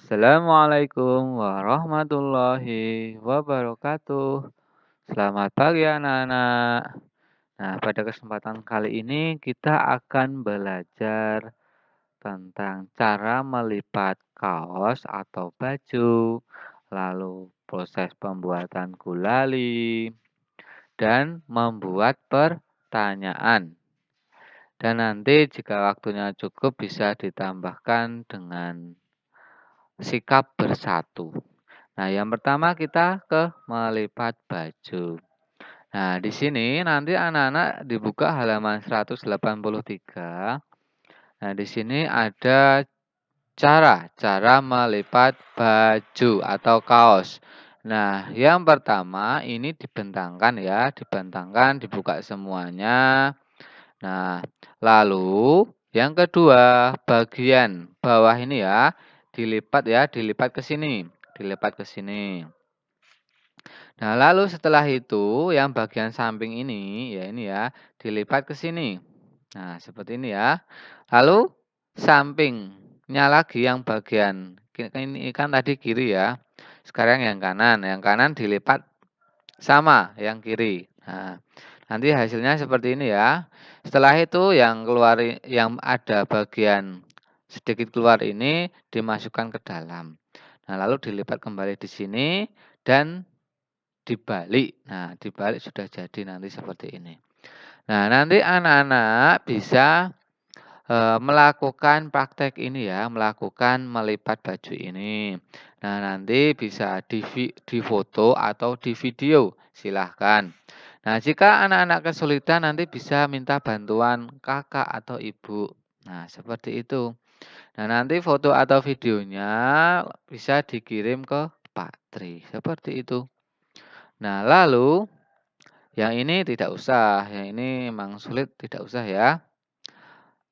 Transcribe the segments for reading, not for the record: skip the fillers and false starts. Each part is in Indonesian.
Assalamualaikum warahmatullahi wabarakatuh. Selamat pagi anak-anak. Nah, pada kesempatan kali ini kita akan belajar tentang cara melipat kaos atau baju, lalu proses pembuatan gulali, dan membuat pertanyaan. Dan nanti jika waktunya cukup bisa ditambahkan dengan sikap bersatu. Nah, yang pertama kita ke melipat baju. Nah, di sini nanti anak-anak dibuka halaman 183. Nah, di sini ada cara melipat baju atau kaos. Nah, yang pertama ini dibentangkan ya, dibentangkan, dibuka semuanya. Nah, lalu yang kedua, bagian bawah ini ya, dilipat ke sini, dilipat ke sini. Nah, lalu setelah itu yang bagian samping ini, ya ini ya, dilipat ke sini. Nah, seperti ini ya. Lalu sampingnya lagi yang bagian ini kan tadi kiri ya. Sekarang yang kanan dilipat sama yang kiri. Nah, nanti hasilnya seperti ini ya. Setelah itu yang keluar yang ada bagian sedikit keluar ini dimasukkan ke dalam. Nah, lalu dilipat kembali di sini dan dibalik. Nah, dibalik sudah jadi nanti seperti ini. Nah, nanti anak-anak bisa melakukan praktek ini ya, melakukan melipat baju ini. Nah, nanti bisa di foto atau di video, silahkan. Nah, jika anak-anak kesulitan nanti bisa minta bantuan kakak atau ibu. Nah, seperti itu. Nah, nanti foto atau videonya bisa dikirim ke Pak Tri, seperti itu. Nah, lalu yang ini tidak usah, yang ini memang sulit tidak usah ya.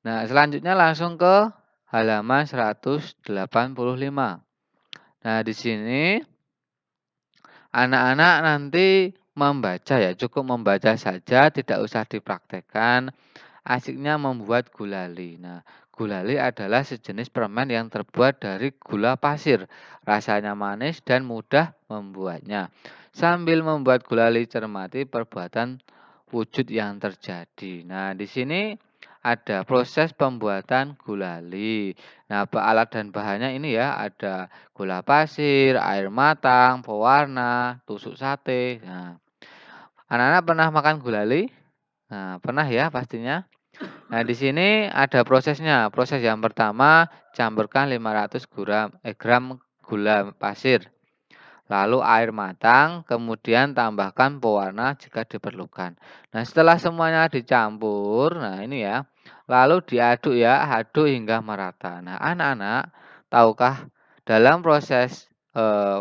Nah, selanjutnya langsung ke halaman 185. Nah, di sini anak-anak nanti membaca ya, cukup membaca saja, tidak usah dipraktekkan. Asiknya membuat gulali. Nah, gulali adalah sejenis permen yang terbuat dari gula pasir. Rasanya manis dan mudah membuatnya. Sambil membuat gulali, cermati perbuatan wujud yang terjadi. Nah, di sini ada proses pembuatan gulali. Nah, alat dan bahannya ini ya, ada gula pasir, air matang, pewarna, tusuk sate. Nah, anak-anak pernah makan gulali? Nah, pernah ya pastinya. Nah, di sini ada prosesnya. Proses yang pertama, campurkan 500 gram gula pasir. Lalu air matang, kemudian tambahkan pewarna jika diperlukan. Nah, setelah semuanya dicampur, nah ini ya, lalu diaduk ya, aduk hingga merata. Nah, anak-anak, tahukah dalam proses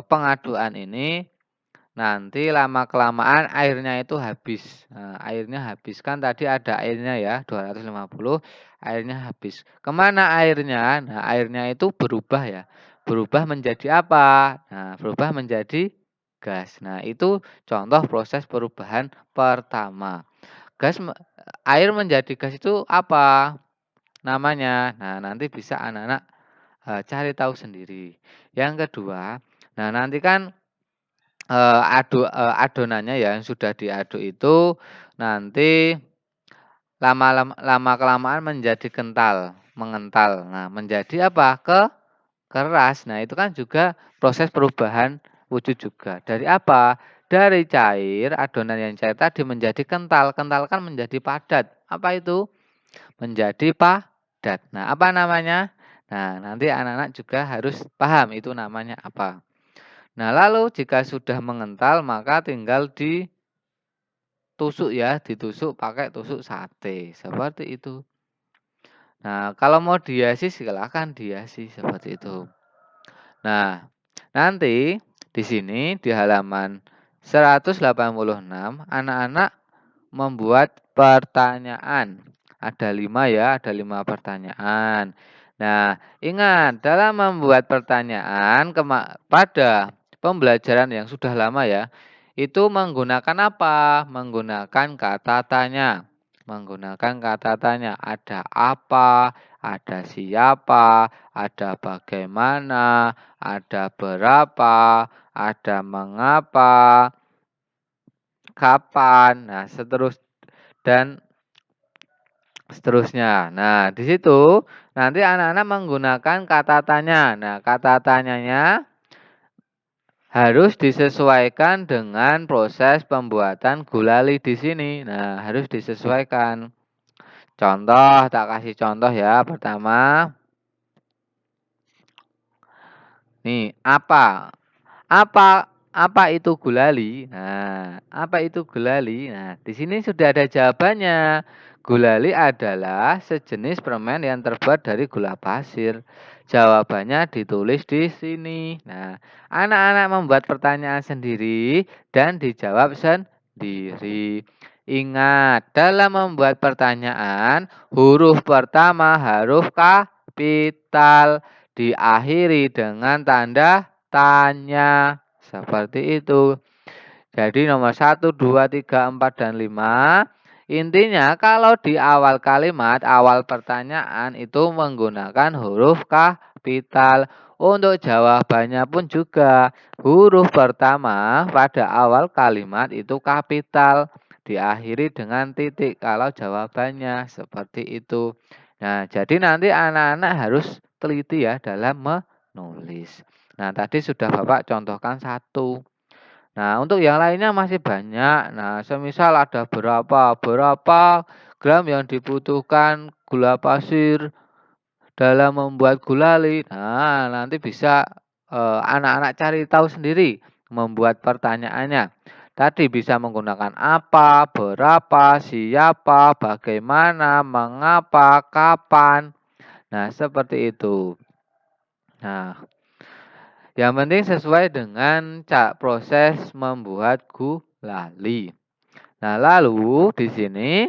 pengadukan ini nanti lama-kelamaan airnya itu habis. Nah, airnya habis. Kan tadi ada airnya ya, 250, airnya habis. Kemana airnya? Nah, airnya itu berubah ya. Berubah menjadi apa? Nah, berubah menjadi gas. Nah, itu contoh proses perubahan pertama. Air menjadi gas itu apa namanya? Nah, nanti bisa anak-anak cari tahu sendiri. Yang kedua, nah nanti kan adonannya ya yang sudah diaduk itu nanti lama-kelamaan menjadi kental, mengental. Nah, menjadi apa? Keras. Nah, itu kan juga proses perubahan wujud juga. Dari apa? Dari cair, adonan yang cair tadi menjadi kental. Kental kan menjadi padat. Apa itu? Menjadi padat. Nah, apa namanya? Nah, nanti anak-anak juga harus paham itu namanya apa. Nah, lalu jika sudah mengental maka tinggal ditusuk ya, ditusuk pakai tusuk sate, seperti itu. Nah, kalau mau dihiasi silakan dihiasi seperti itu. Nah, nanti di sini di halaman 186 anak-anak membuat pertanyaan. Ada 5 ya, ada 5 pertanyaan. Nah, ingat dalam membuat pertanyaan pada pembelajaran yang sudah lama ya, itu menggunakan apa? Menggunakan kata tanya. Menggunakan kata tanya. Ada apa? ada siapa, ada bagaimana, ada berapa, ada mengapa, kapan, nah dan seterusnya. Nah, di situ nanti anak-anak menggunakan kata tanya. Nah, kata tanyanya harus disesuaikan dengan proses pembuatan gulali di sini. Nah, harus disesuaikan. Contoh, tak kasih contoh ya. Pertama, nih, apa? Apa itu gulali? Nah, apa itu gulali? Nah, di sini sudah ada jawabannya. Gulali adalah sejenis permen yang terbuat dari gula pasir. Jawabannya ditulis di sini. Nah, anak-anak membuat pertanyaan sendiri dan dijawab sendiri. Ingat, dalam membuat pertanyaan, huruf pertama huruf kapital diakhiri dengan tanda tanya. Seperti itu. Jadi nomor 1, 2, 3, 4, dan 5. Intinya kalau di awal kalimat, awal pertanyaan itu menggunakan huruf kapital. Untuk jawabannya pun juga huruf pertama pada awal kalimat itu kapital. Diakhiri dengan titik kalau jawabannya seperti itu. Nah, jadi nanti anak-anak harus teliti ya dalam menulis. Nah, tadi sudah Bapak contohkan satu. Nah, untuk yang lainnya masih banyak. Nah, semisal ada berapa gram yang dibutuhkan gula pasir dalam membuat gulali. Nah, nanti bisa anak-anak cari tahu sendiri membuat pertanyaannya. Tadi bisa menggunakan apa, berapa, siapa, bagaimana, mengapa, kapan. Nah, seperti itu. Nah, yang penting sesuai dengan proses membuat gulali. Nah, lalu di sini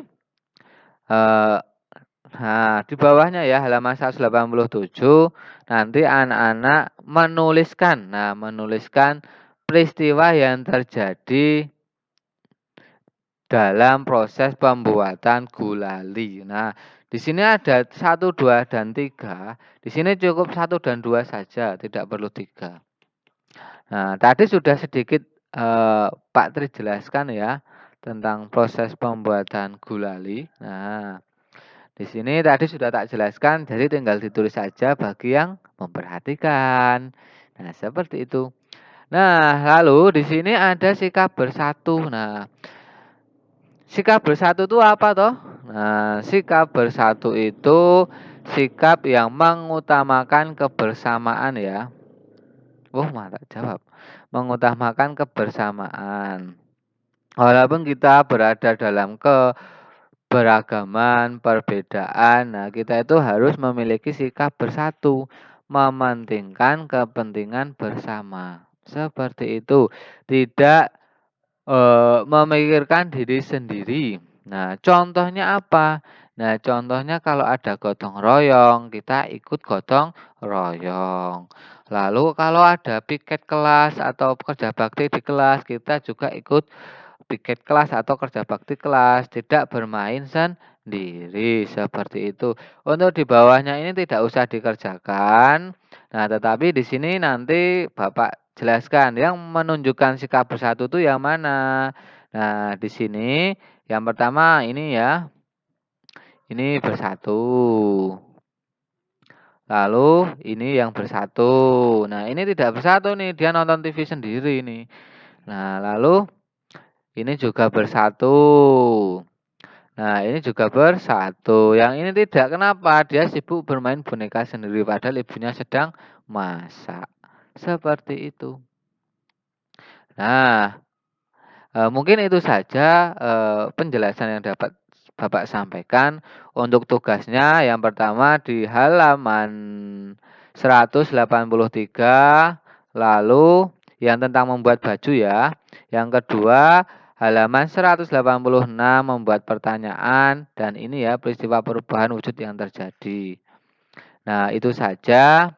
eh, nah di bawahnya ya halaman 187 nanti anak-anak menuliskan. Nah, menuliskan peristiwa yang terjadi dalam proses pembuatan gulali. Nah, di sini ada 1, 2, dan 3. Di sini cukup 1 dan 2 saja, tidak perlu 3. Nah, tadi sudah sedikit Pak Tri jelaskan ya tentang proses pembuatan gulali. Nah, di sini tadi sudah tak jelaskan, jadi tinggal ditulis saja bagi yang memperhatikan. Nah, seperti itu. Nah, lalu di sini ada sikap bersatu. Nah, sikap bersatu itu apa toh? Nah, sikap bersatu itu sikap yang mengutamakan kebersamaan ya. Mantap jawab. Mengutamakan kebersamaan. Walaupun kita berada dalam keberagaman, perbedaan, nah kita itu harus memiliki sikap bersatu, mementingkan kepentingan bersama. Seperti itu. Tidak memikirkan diri sendiri. Nah, contohnya apa? Nah, contohnya kalau ada gotong royong, kita ikut gotong royong. Lalu kalau ada piket kelas atau kerja bakti di kelas, kita juga ikut piket kelas atau kerja bakti kelas, tidak bermain sendiri seperti itu. Untuk di bawahnya ini tidak usah dikerjakan. Nah, tetapi di sini nanti Bapak jelaskan yang menunjukkan sikap bersatu itu yang mana. Nah, di sini yang pertama ini ya. Ini bersatu. Lalu ini yang bersatu. Nah, ini tidak bersatu nih, dia nonton TV sendiri nih. Nah, lalu ini juga bersatu. Nah, ini juga bersatu. Yang ini tidak. Kenapa? Dia sibuk bermain boneka sendiri padahal ibunya sedang masak. Seperti itu. Nah, mungkin itu saja penjelasan yang dapat Bapak sampaikan. Untuk tugasnya yang pertama di halaman 183, lalu yang tentang membuat baju ya. Yang kedua halaman 186 membuat pertanyaan dan ini ya peristiwa perubahan wujud yang terjadi. Nah, itu saja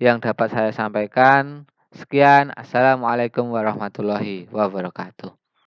yang dapat saya sampaikan. Sekian, assalamualaikum warahmatullahi wabarakatuh.